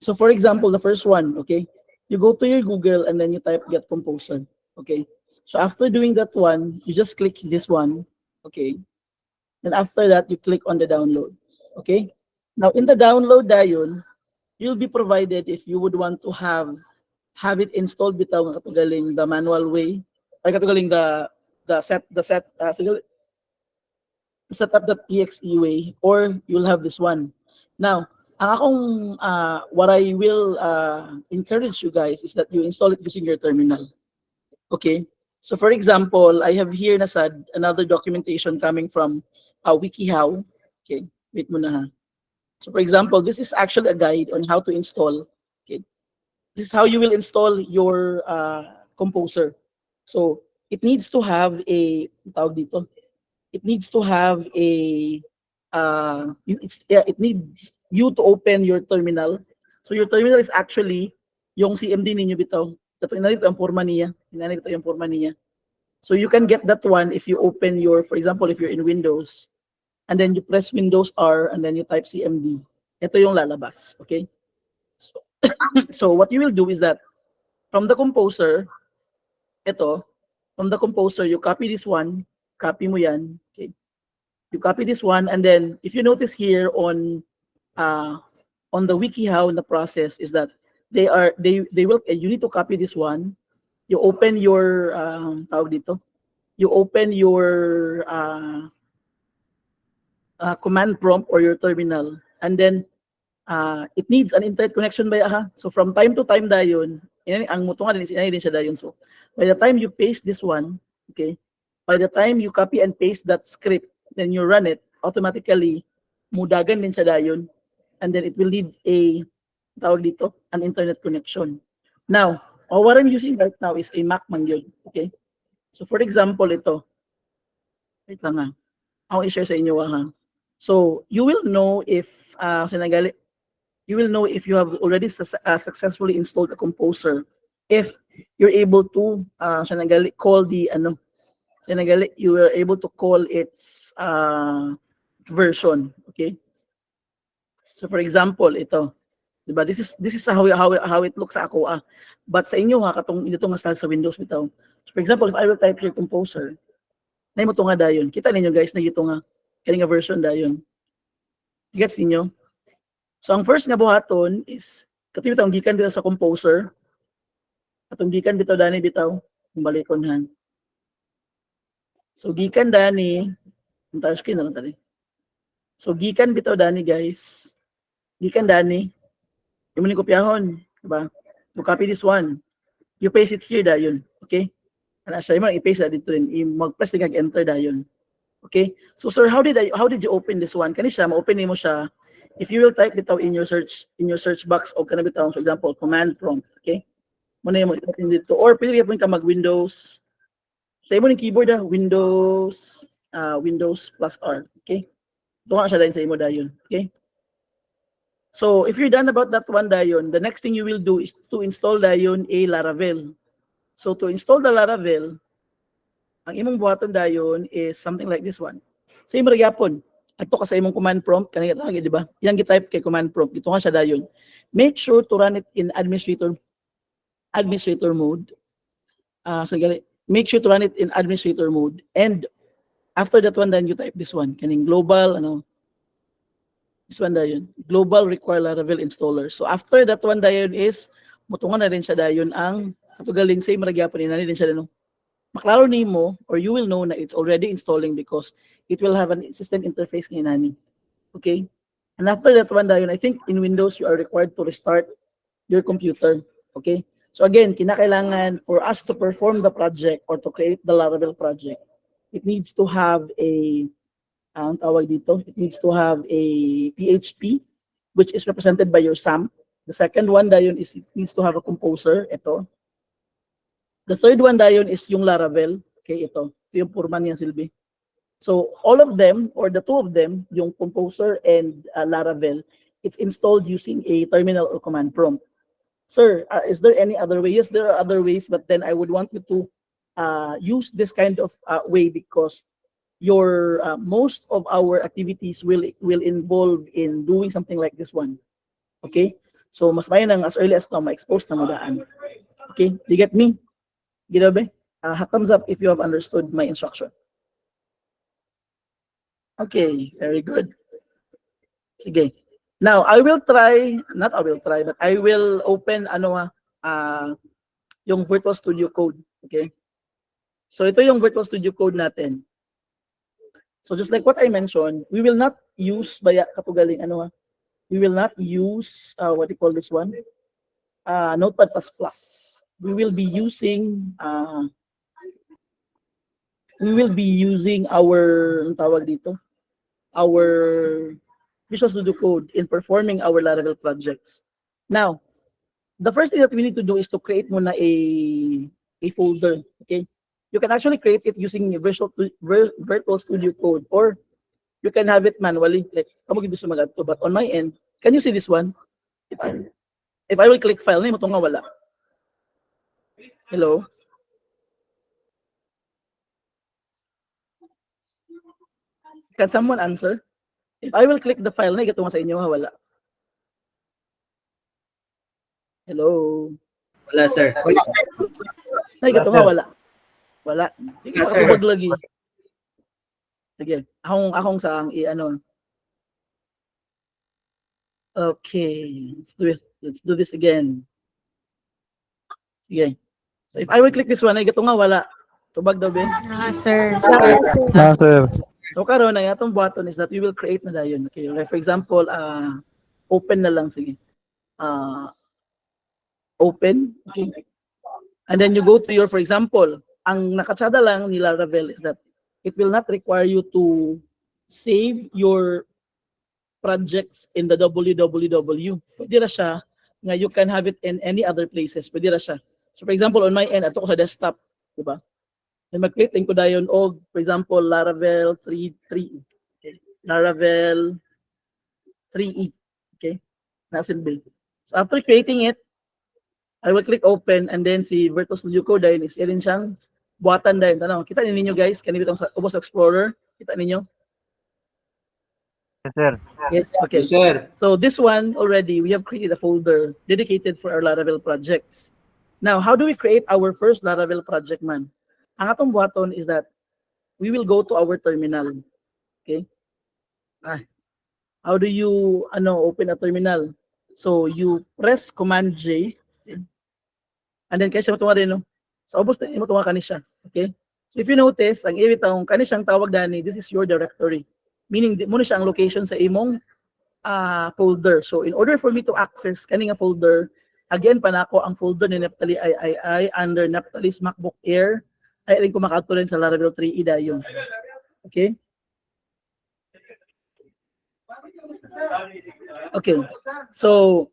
So for example, the first one, okay, you go to your Google and then you type Get Composer, okay. So after doing that one, you just click this one, okay. Then after that, you click on the download, okay. Now in the download dayon, you'll be provided if you would want to have it installed bitaw nga katugaling the manual way, ay katugaling the setup.exe way, or you'll have this one. Now, ang akong what I will encourage you guys is that you install it using your terminal. Okay? So for example, I have here na sad another documentation coming from WikiHow. Okay, wait muna ha. So for example, this is actually a guide on how to install. Okay, this is how you will install your composer. So it needs to have a tawag dito, it needs to have a it needs you to open your terminal. So your terminal is actually yung CMD ninyo bitaw. Ito inalito ang forma niya. Inalito yung forma niya. So you can get that one if you open your, for example, if you're in Windows, and then you press Windows R and then you type CMD. Ito yung lalabas. Okay? So, so what you will do is that from the composer, ito, from the composer, you copy this one, copy mo yan. Okay? You copy this one, and then if you notice here on the WikiHow in the process is that they will you need to copy this one. You open your tawag dito. You open your command prompt or your terminal, and then it needs an internet connection ba ha? So from time to time dayon, ang mutunga din is inani din siya dayon. So by the time you paste this one, okay, by the time you copy and paste that script, then you run it, automatically mudagan din siya dayon, and then it will need a tawag dito, an internet connection. Now, what I'm using right now is a Mac man yun, okay? So for example, ito, wait lang ha, ako i-share sa inyo ha. So you will know if sinagali, you will know if you have already successfully installed a composer if you're able to sinagali call the ano, sinagali you are able to call its version, okay? So for example, ito, diba? This is how it looks sa ako but sa inyo ha katong ito nga style sa Windows bitaw. So for example, if I will type here composer, na mo to nga dayon. Kita ninyo guys na ito nga kani nga version dayon. Gets ninyo? So ang first nga buhaton is katong bitaw gikan bitaw sa composer. Katong gikan bitaw dani bitaw balikon han. So gikan dani entire screen na lang tali. So gikan bitaw dani guys. Gikan dani. Yung mo kopyahon, diba? You copy this one. You paste it here dayon, okay? Ana siya mo i-paste na dito rin. Mag-press kag enter dayon. Okay? So sir, how did you open this one? Kani siya ma-open nimo siya if you will type bitaw in your search box o kana bitaw for example command prompt, okay? Muna mo open dito or pwede gyud ka mag Windows. Sa imo ning keyboard Windows Windows plus R, okay? Tuwa siya dayon sa imo dayon, okay? So if you're done about that one dayon, the next thing you will do is to install dayon a Laravel. So to install the Laravel, ang imong buhaton dayon is something like this one. Sa imo gyapon, adto ka sa imong command prompt kanina tawag di ba? Yang gi-type kay command prompt, dito nga siya dayon. Make sure to run it in administrator mode. So make sure to run it in administrator mode, and after that one then you type this one kaning global this one dayon, global require Laravel installer. So after that one dayon is mutungan na rin siya dayon ang katugaling same ra gyapon inani din siya no. Maklaro nimo or you will know na it's already installing because it will have an system interface ng inani. Okay? And after that one dayon, I think in Windows you are required to restart your computer. Okay? So again, kinakailangan for us to perform the project or to create the Laravel project, it needs to have a ang tawag dito, it needs to have a PHP which is represented by your SAM. The second one dayon is it needs to have a composer, ito. The third one dayon is yung Laravel, okay, ito. Ito yung forma niya Silvi. So all of them or the two of them, yung composer and Laravel, it's installed using a terminal or command prompt. Sir, is there any other way? Yes, there are other ways, but then I would want you to use this kind of way because your most of our activities will involve in doing something like this one. Okay, So mas mayon nang as early as now ma-expose na mo daan. Okay, do you get me? Ginabe? Thumbs up if you have understood my instruction. Okay, very good. Sige. Now, I will try, not I will try, but I will open yung Virtual Studio Code. Okay? So ito yung Virtual Studio Code natin. So just like what I mentioned, we will not use katugaling we will not use what do you call this one? Notepad++. We will be using our tawag dito, our Visual Studio Code in performing our Laravel projects. Now, the first thing that we need to do is to create muna a folder. Okay, you can actually create it using Virtual Studio Code, or you can have it manually. Like, but on my end, can you see this one? If I will click file, na nga wala. Hello? Can someone answer? If I will click the file, na ito nga sa inyo, wala. Hello? Wala, sir. Ay, ito nga, wala. Wala. Hindi Yes, ka sir. lagi. Sige, akong saang i-ano. Okay, let's do it. Let's do this again. Sige. So if I will click this one, ay ito nga, wala. Tubag daw, Ben? Sir. Sir. So karon ang atong button is that we will create na dayon. Okay, like for example, open na lang, sige. Open, okay. And then you go to your, for example, ang nakatsada lang ni Laravel is that it will not require you to save your projects in the www. Pwede ra siya nga you can have it in any other places. Pwede ra siya. So for example, on my end, ato ko sa desktop, di ba? And mag-create ko dayon og, for example, Laravel 3.3. Okay. Laravel 3E. Okay. Nasilbi. So after creating it, I will click open, and then si Virtual Studio Code dayon is irin siyang buhatan dayon. Tanaw, kita ninyo guys, kanina bitong sa Ubos Explorer, kita ninyo? Yes, sir. Yes, sir. Okay. Yes, sir. So this one already, we have created a folder dedicated for our Laravel projects. Now, how do we create our first Laravel project, man? Ang atong buhaton is that we will go to our terminal. Okay? How do you open a terminal? So you press Command J, okay? And then kasi matunga rin, no? So ubos na matunga kanisya. Okay? So if you notice, ang ibitang kanisyang tawag dani, this is your directory. Meaning mo na siya ang location sa imong folder. So in order for me to access kaning folder, again panako ang folder ni Neptali I under Neptali's MacBook Air ay rin ko makatuloy sa Laravel 3E dayon. Okay? Okay. So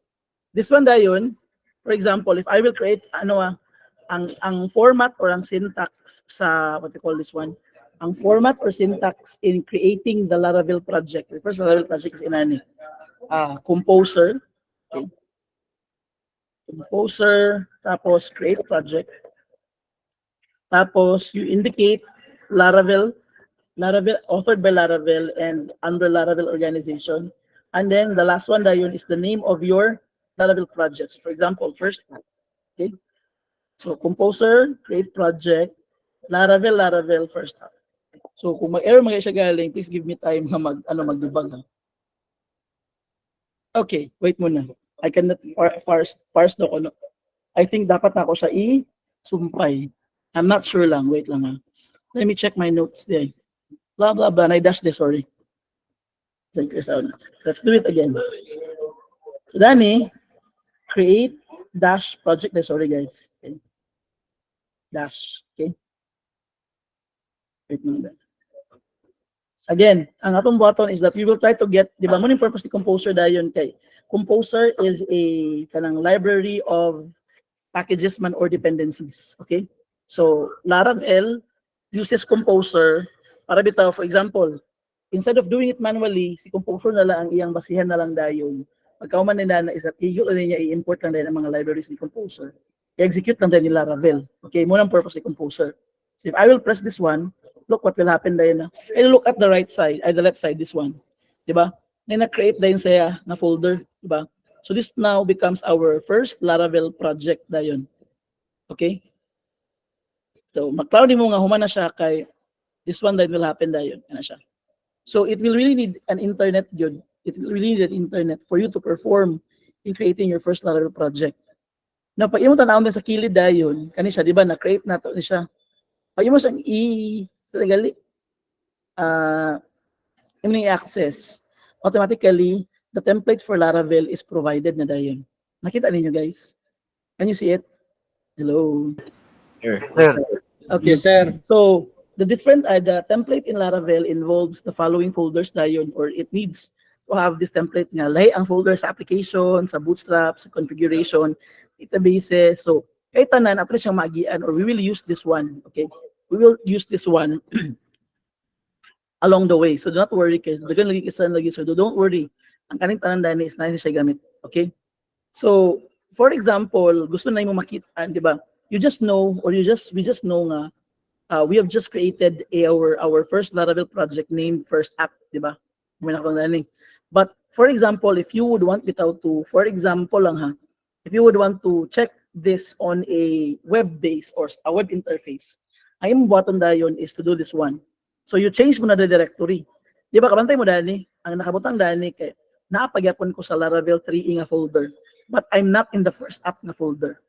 this one dayon, for example, if I will create ang format or ang syntax sa what you call this one, ang format or syntax in creating the Laravel project. The first Laravel project is inani. Composer. Okay. Composer, tapos create project. Tapos you indicate Laravel authored by Laravel and under Laravel organization. And then the last one dayon is the name of your Laravel projects. For example, first one. Okay. So composer, create project, Laravel first half. So kung mag-error siya galing, please give me time na mag-debug. Okay, wait muna. I cannot parse no. I think dapat na ako siya i-sumpay. I'm not sure lang. Wait lang ha. Let me check my notes there. Blah, blah, blah. I dashed this, sorry. Let's do it again. So Dani, create dash project. Sorry guys. Okay. Dash. Okay. Wait lang. Again, ang atong button is that we will try to get, di ba, mo purpose ni Composer dayon kay Composer is a kanang library of packages man or dependencies. Okay? So, Laravel uses Composer para bitaw, for example, instead of doing it manually, si Composer na lang ang iyang basihan na lang dayon. Pagkauman nila na is that niya i-import lang din ang mga libraries ni Composer. I-execute lang din ni Laravel. Okay? Muna ang purpose ni Composer. So, if I will press this one, look what will happen dayon na. And look at the right side, the left side, this one. Diba? Na na-create din saya na folder, diba? So this now becomes our first Laravel project dayon. Okay? So maklaw mo nga humana siya kay this one that will happen dayon ana siya. So it will really need an internet good. It will really need an internet for you to perform in creating your first Laravel project. Now pag imo tan-awon sa kilid dayon, kani siya di ba na create nato ni siya. Pag imo siyang talagali access, automatically the template for Laravel is provided na dayon. Nakita ninyo guys? Can you see it? Hello. Sure. Okay. Yes, sir. So the template in Laravel involves the following folders dayon, or it needs to have this template nga lahi ang folder sa application, sa bootstrap, sa configuration, databases. So kay tanan ato siyang maagian, or we will use this one. Okay, we will use this one along the way. So do not worry guys. Dagan lagi kisan lagi, so don't worry. Ang kaning tanan dani is na siya gamit. Okay? So for example, gusto na mo makita, di ba? You just know, or we just know nga we have just created our first Laravel project named First App, di ba? But for example, if you would want to, for example lang ha, if you would want to check this on a web base or a web interface, ang button dayon is to do this one. So you change mo na the directory. Di ba kabantay mo dani? Ang nakabutang dani kay naapagyapon ko sa Laravel 3 nga folder, but I'm not in the First App na folder.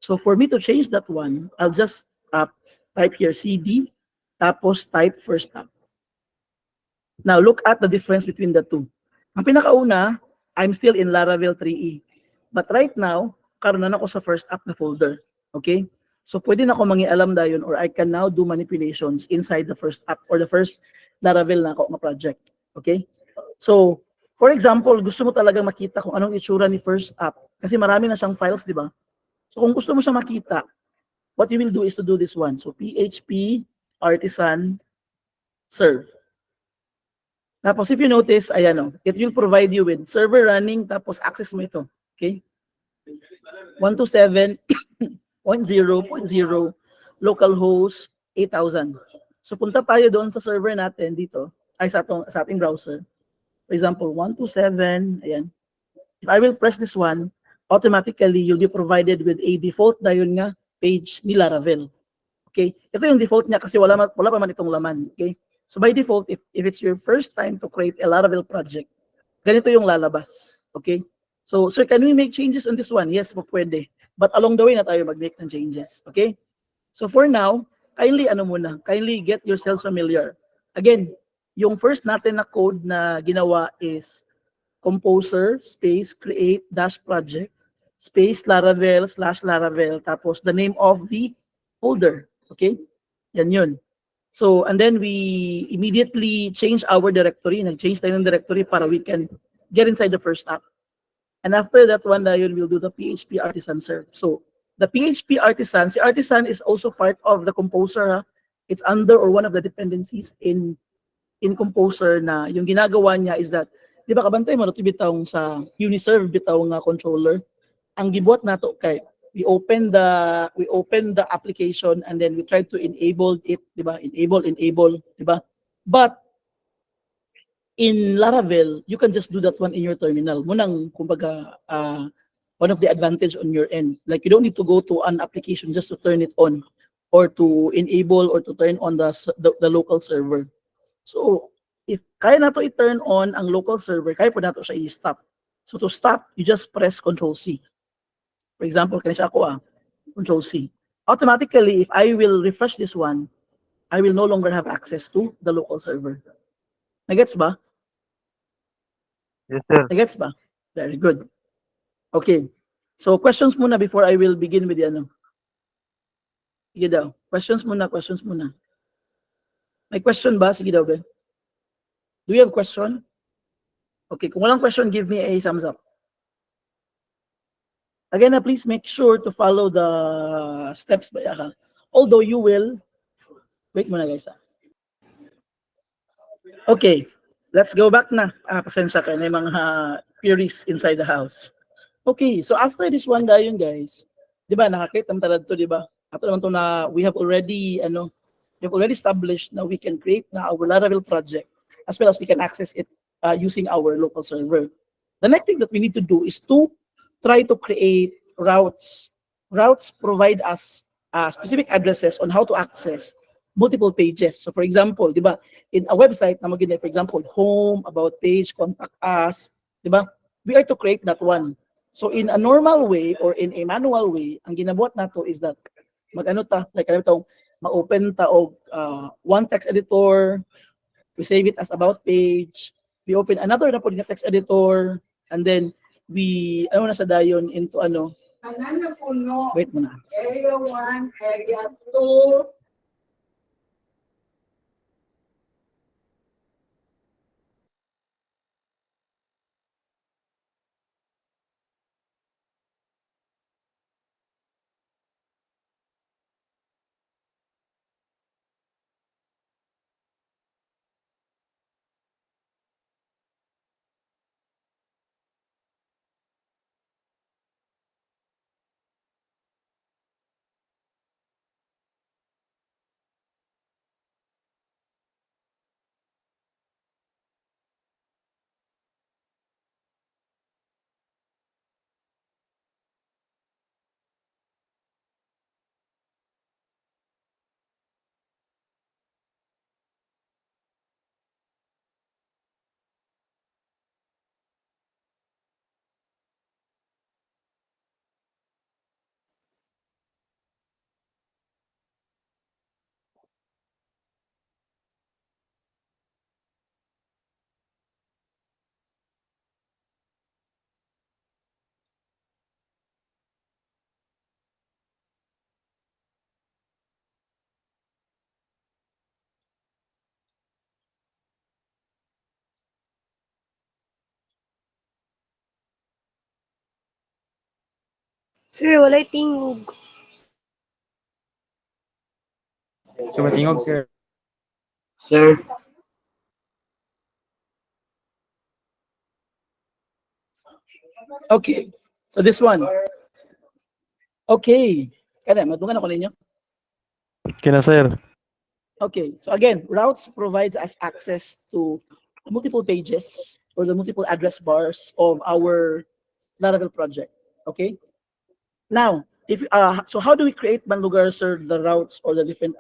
So for me to change that one, I'll just type here cd, tapos type First App. Now look at the difference between the two. Ang pinakauna, I'm still in Laravel 3e. But right now, karon na ako sa First App na folder. Okay? So pwede na ako mangialam dayon, or I can now do manipulations inside the First App or the first Laravel na ako na project. Okay? So for example, gusto mo talagang makita kung anong itsura ni First App kasi marami na siyang files, di ba? So kung gusto mo siya makita, what you will do is to do this one. So PHP artisan serve. Tapos if you notice, ayan o, it will provide you with server running, tapos access mo ito. Okay? 127.0.0 localhost 8,000. So punta tayo doon sa server natin dito, ay sa ating browser. For example, 127, ayan. If I will press this one, automatically you'll be provided with a default dayon nga page ni Laravel. Okay? Ito yung default niya kasi wala pa man itong laman. Okay? So by default, if it's your first time to create a Laravel project, ganito yung lalabas. Okay? So, sir, can we make changes on this one? Yes, pwede. But along the way na tayo mag-make ng changes. Okay? So for now, kindly get yourselves familiar. Again, yung first natin na code na ginawa is composer space create dash project space Laravel/Laravel, tapos the name of the folder. Okay? Yan yun. So, and then we immediately change our directory. Nag-change tayo ng directory para we can get inside the First App. And after that one, we'll do the PHP artisan serve. So, the PHP artisan, si artisan is also part of the composer. It's under or one of the dependencies in composer na yung ginagawa niya is that, di ba kabantay mo, ito bitawang sa Uniserve bitawang nga controller. Ang gibuhat nato kay we open the application and then we try to enable it, di ba? Enable, di ba? But in Laravel, you can just do that one in your terminal. Munang kumbaga one of the advantage on your end. Like you don't need to go to an application just to turn it on or to enable or to turn on the local server. So if kaya nato i-turn on ang local server, kaya po nato siya i-stop. So to stop, you just press Control C. For example, kanina ako Control C. Automatically, if I will refresh this one, I will no longer have access to the local server. Nagets ba? Yes, sir. Nagets ba? Very good. Okay. So questions muna before I will begin with the ano. Sige daw. Questions muna. May question ba? Sige daw, Ben. Do you have question? Okay, kung walang question, give me a thumbs up. Again, please make sure to follow the steps ba yaka. Although you will, wait muna guys. Okay, let's go back na. Pasensya ka na yung mga queries inside the house. Okay, so after this one dayon guys, di ba nakakita naman talaga to, di ba? Ato naman to na we have already established na we can create na our Laravel project as well as we can access it using our local server. The next thing that we need to do is to try to create routes. Routes provide us specific addresses on how to access multiple pages. So for example, di ba, in a website na magiging, for example, home, about page, contact us, di ba? We are to create that one. So in a normal way or in a manual way, ang ginabuhat nato is that mag-ano ta, like ano to, ma-open ta og one text editor, we save it as about page, we open another na po nga text editor, and then we, ano na sa dayon into ano, Ananda puno, wait mo na. area 1, area 2, Sir, walay tingog. Sumatingog, sir. Sir. Okay, so this one. Okay, kada, madungan ako ninyo. Kina sir. Okay, so again, routes provides us access to multiple pages or the multiple address bars of our Laravel project. Okay, now, if so how do we create Manlugar, sir, the routes or the different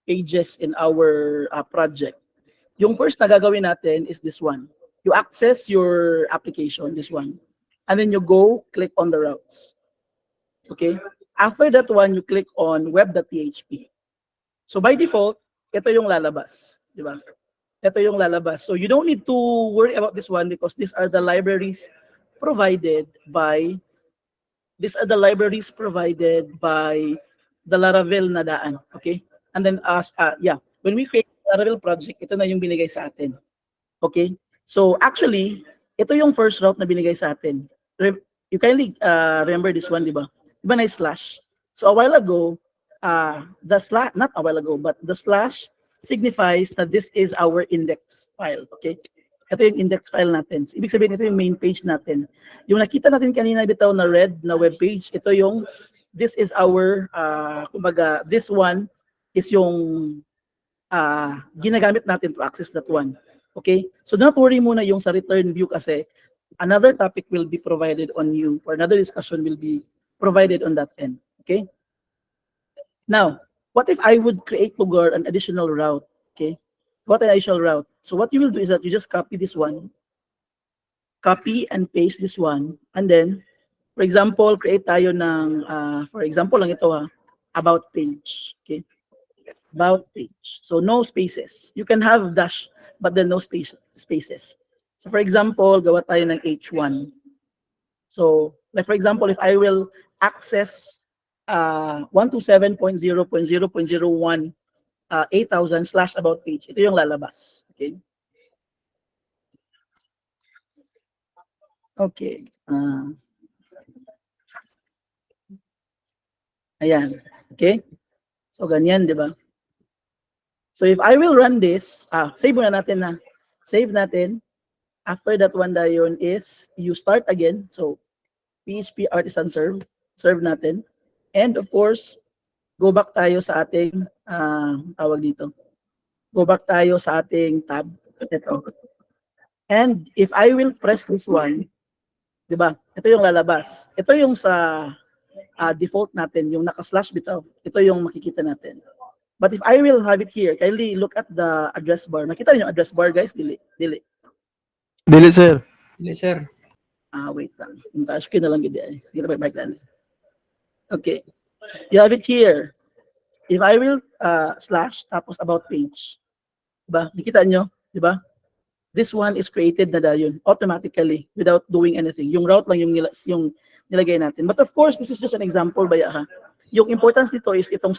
pages in our project? Yung first na gagawin natin is this one. You access your application, this one, and then you go click on the routes. Okay, after that one, you click on web.php. So by default, ito yung lalabas, di ba? Ito yung lalabas. So you don't need to worry about this one because these are the libraries provided by the Laravel na daan, okay? And then when we create the Laravel project, ito na yung binigay sa atin. Okay? So actually, ito yung first route na binigay sa atin. You kindly remember this one, di ba? Di ba na slash? So a while ago, the slash, not a while ago, but the slash signifies that this is our index file, okay? Ito yung index file natin. So, ibig sabihin, ito yung main page natin. Yung nakita natin kanina bitaw na red na web page, ito yung, this is our, kumbaga, this one is yung ginagamit natin to access that one. Okay? So don't worry muna yung sa return view kasi another topic will be provided on you or another discussion will be provided on that end. Okay? Now, what if I would create Lugar an additional route? Okay? What an additional route? So what you will do is that you just copy this one, copy and paste this one, and then, for example, create tayo ng, for example lang ito about page. Okay? About page. So no spaces. You can have dash, but then no spaces. So for example, gawa tayo ng H1. So, like for example, if I will access 127.0.0.01 8,000 / about page, ito yung lalabas. Okay? Okay. Ayan. Okay? So, ganyan, di ba? So, if I will run this, save muna natin na. Save natin. After that one dayon is, you start again. So, PHP artisan serve natin. And of course, go back tayo sa ating, tawag dito. Go back tayo sa ating tab. Ito. And if I will press this one, 'Di ba? Ito yung lalabas. Ito yung sa default natin, yung naka-slash bitaw. Ito yung makikita natin. But if I will have it here, kindly look at the address bar. Nakita niyo yung address bar, guys? Dili. Dili, sir. Dili, sir. Wait lang. Yung taas ko na lang gidi ay. Dito ba lang. Okay. You have it here. If I will slash tapos about page. Diba? Nakita nyo? Diba? This one is created na dayon automatically without doing anything. Yung route lang yung nilagay natin. But of course, this is just an example baya ha. Yung importance dito is ito.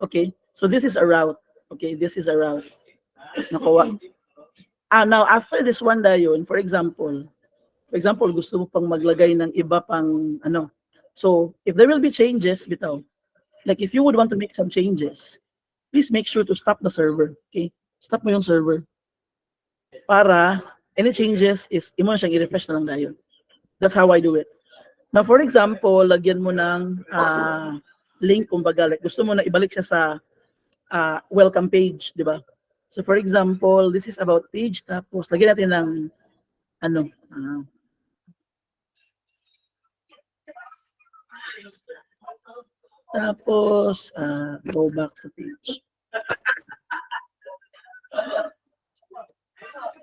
Okay? So this is a route. Okay, this is a route. Nakuha. Now after this one dayon, for example, gusto mo pang maglagay ng iba pang ano. So if there will be changes bitaw, like if you would want to make some changes, please make sure to stop the server. Okay? Stop mo yung server. Para any changes is imo siyang i-refresh na lang dayon. That's how I do it. Now for example, lagyan mo ng link kumbaga, like gusto mo na ibalik siya sa welcome page, di ba? So for example, this is about page tapos lagyan natin ng ano tapos go back to page.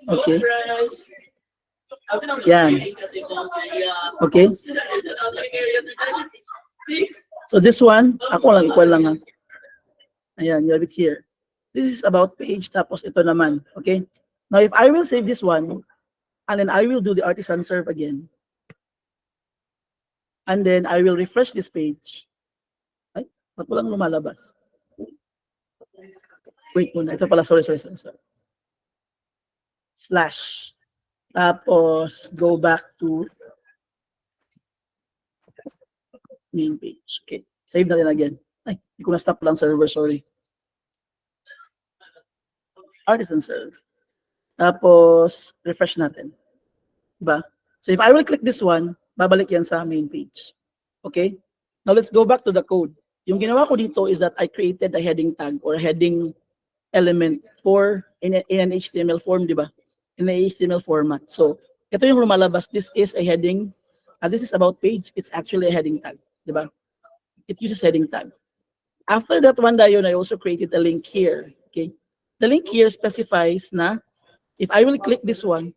Okay. Yan. Okay. So this one, ako lang, equal lang ha. Ayan, you have it here. This is about page, tapos ito naman. Okay. Now if I will save this one, and then I will do the artisan serve again. And then I will refresh this page. Ay, ba't walang lumalabas? Wait muna, ito pala, sorry. Slash. Tapos, go back to main page. Okay, save natin again. Ay, hindi ko na-stop lang server, sorry. Artisan serve. Tapos, refresh natin. Diba? So, if I will click this one, babalik yan sa main page. Okay? Now, let's go back to the code. Yung ginawa ko dito is that I created a heading tag or a heading element for in an HTML form, di ba? In an HTML format. So, ito yung lumalabas. This is a heading. This is about page. It's actually a heading tag, di ba? It uses heading tag. After that one dayon, I also created a link here. Okay? The link here specifies na if I will click this one,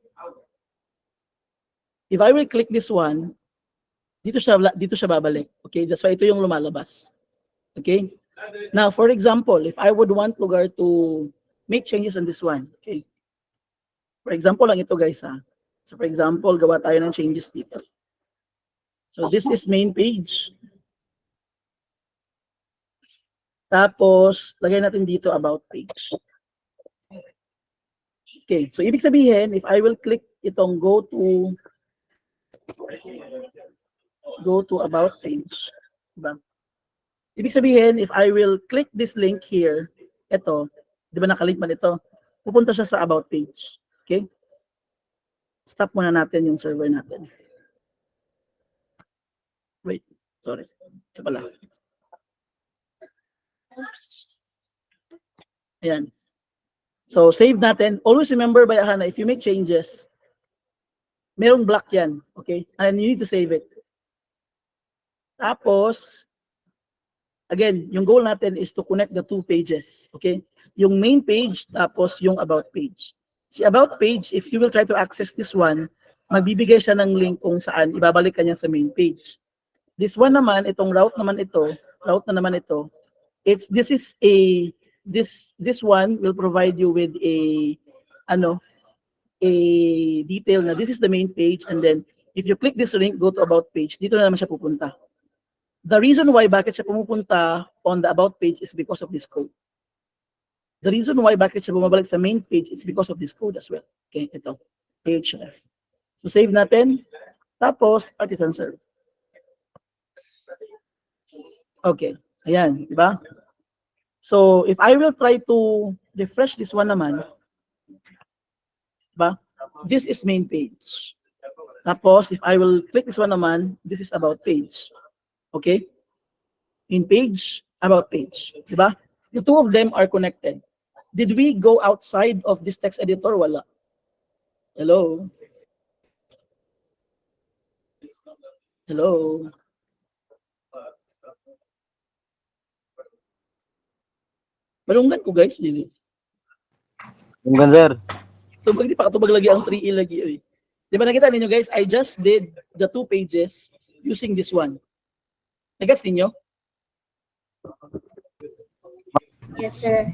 dito siya babalik. Okay? That's why ito yung lumalabas. Okay? Now, for example, if I would want lugar to make changes on this one, okay? For example lang ito guys ha. So for example, gawa tayo ng changes dito. So this is main page. Tapos, lagay natin dito about page. Okay, so ibig sabihin, if I will click itong go to about page, diba? Ibig sabihin, if I will click this link here, ito, di ba nakalink man ito, pupunta siya sa about page. Okay? Stop muna natin yung server natin. Wait, sorry. Ito pala. Oops. Ayan. So, save natin. Always remember, bayahan na if you make changes, merong block yan. Okay? And you need to save it. Tapos, again, yung goal natin is to connect the two pages. Okay? Yung main page, tapos yung about page. Si about page, if you will try to access this one, magbibigay siya ng link kung saan ibabalik ka niya sa main page. This one naman, itong route na naman ito, this one will provide you with a detail na this is the main page, and then if you click this link, go to about page, dito na naman siya pupunta. The reason why bakit siya pumupunta on the about page is because of this code. The reason why bakit siya bumabalik sa main page is because of this code as well. Okay, ito, href. So save natin, tapos artisan serve. Okay, ayan, di ba? So if I will try to refresh this one naman, diba? This is main page. Tapos if I will click this one naman, this is about page. Okay? In page, about page. Diba? The two of them are connected. Did we go outside of this text editor? Wala. Hello? Hello. Malunggan ko guys, dili. Tunggan, sir. Tubag di pa katubag lagi ang 3E lagi. Oy. Di ba nakita ninyo guys, I just did the 2 pages using this one. Nagets ninyo? Yes, sir.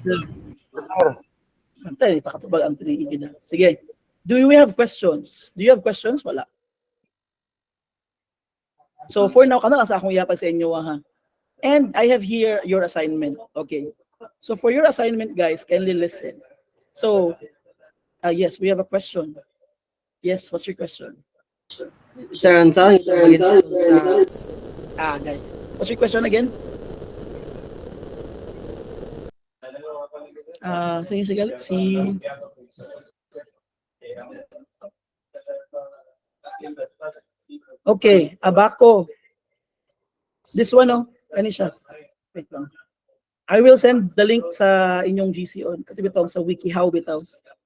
Antay, di pa katubag ang 3E gina. Sige. Do we have questions? Do you have questions? Wala. So for now, kana lang sa akong iyapag sa inyo ha. And I have here your assignment. Okay. So for your assignment, guys, kindly listen. So, yes, we have a question. Yes, what's your question? Sir, guys. Guys. What's your question again? Sige, sige. Okay, Abaco. This one, oh. Ano siya? Wait lang. I will send the link sa inyong GC on katibitong sa WikiHow bitaw.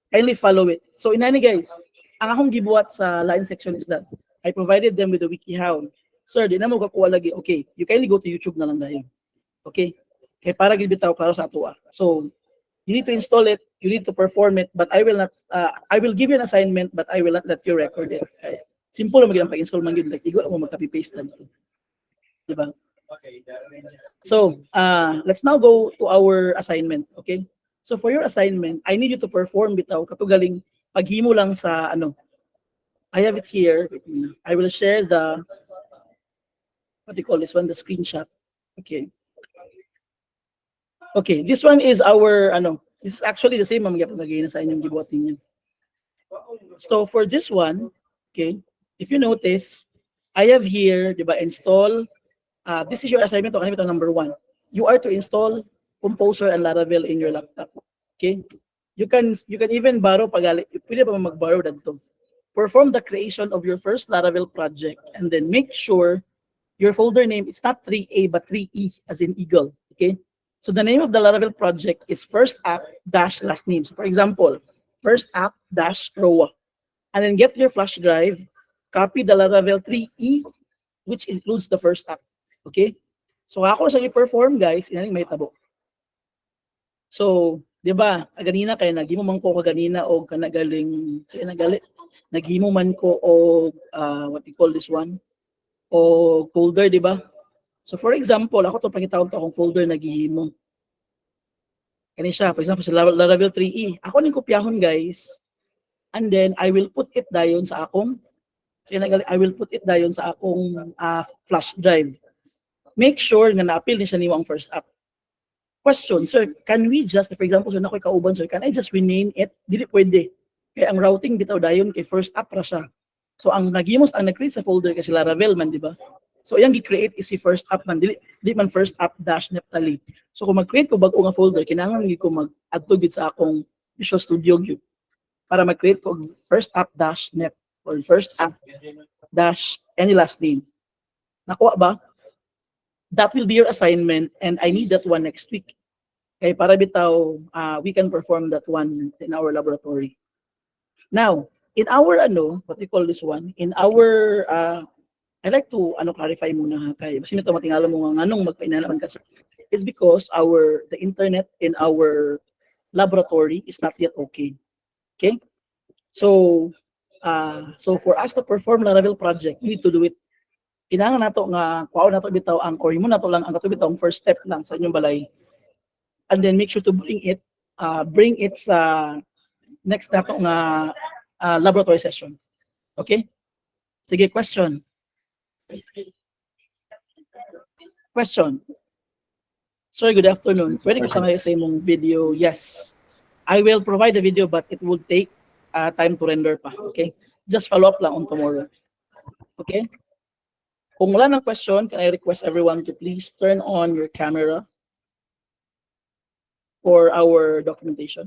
Kindly follow it. So inani guys, ang akong gibuhat sa line section is that I provided them with the WikiHow. Sir, di na mo kakuha lagi. Okay, you kindly go to YouTube na lang dahil. Okay? Kaya para gid bitaw klaro sa ato. So you need to install it, you need to perform it, but I will not I will give you an assignment but I will not let you record it. Okay? Simple lang gyud ang pag-install man gyud, like igo mo mag-copy paste lang ito. Diba? So, let's now go to our assignment, okay? So for your assignment, I need you to perform bitaw katugaling paghimo lang sa ano. I have it here. I will share the what do you call this one, the screenshot. Okay. Okay, this one is our ano, this is actually the same mga pagagay na sa inyong gibuhat ninyo. So for this one, okay, if you notice, I have here, diba, install. This is your assignment to kanito number 1. You are to install Composer and Laravel in your laptop. Okay? You can even borrow pwede pa mag-borrow dadto. Perform the creation of your first Laravel project and then make sure your folder name is not 3A but 3E as in eagle. Okay? So the name of the Laravel project is first app dash last name. So for example, first app dash Roa. And then get your flash drive, copy the Laravel 3E which includes the first app. Okay? So ako sa i-perform guys, inaning may tabo. So, 'di ba? Ganina kay naghimo man ko kaganina og kanagaling sa nagali. Naghimo man ko og what you call this one? O folder, 'di ba? So for example, ako to pangitawag to akong folder naghimo. Kani siya, for example, sa Laravel 3E. Ako ning kopyahon guys. And then I will put it dayon sa akong I will put it dayon sa akong flash drive. Make sure na na-appeal ni siya niyo ang first app. Question, sir, can we just, for example, sir, nakoy kauban, sir, can I just rename it? Dili pwede. Kaya ang routing bitaw dayon kay first app ra siya. So ang nagimos, ang nag-create sa folder kasi Laravel man, di ba? So yang gi-create is si first app man, dili man first app dash Neptali. So kung mag-create ko bago nga folder, kinahanglan gi ko mag-add to gid sa akong Visual Studio gyud para mag-create ko first app dash net or first app dash any last name. Nakuha ba? That will be your assignment and I need that one next week. Okay, para bitaw we can perform that one in our laboratory. Now, in our what we call this one, in our I like to clarify muna ha kay basi nito matingala mo nga nganong magpainanaman ka sir. It's because the internet in our laboratory is not yet okay. Okay? So for us to perform Laravel project, we need to do it. Kinahanglan nato nga kuhaon nato bitaw ang or imo nato lang ang kato bitaw ang first step lang sa inyong balay. And then make sure to bring it sa next nato nga laboratory session. Okay? Sige, question. Question. Sir, good afternoon. Pwede ko sa ngayon sa imong video? Yes. I will provide the video but it will take time to render pa. Okay? Just follow up lang on tomorrow. Okay? Kung wala ng question, can I request everyone to please turn on your camera for our documentation?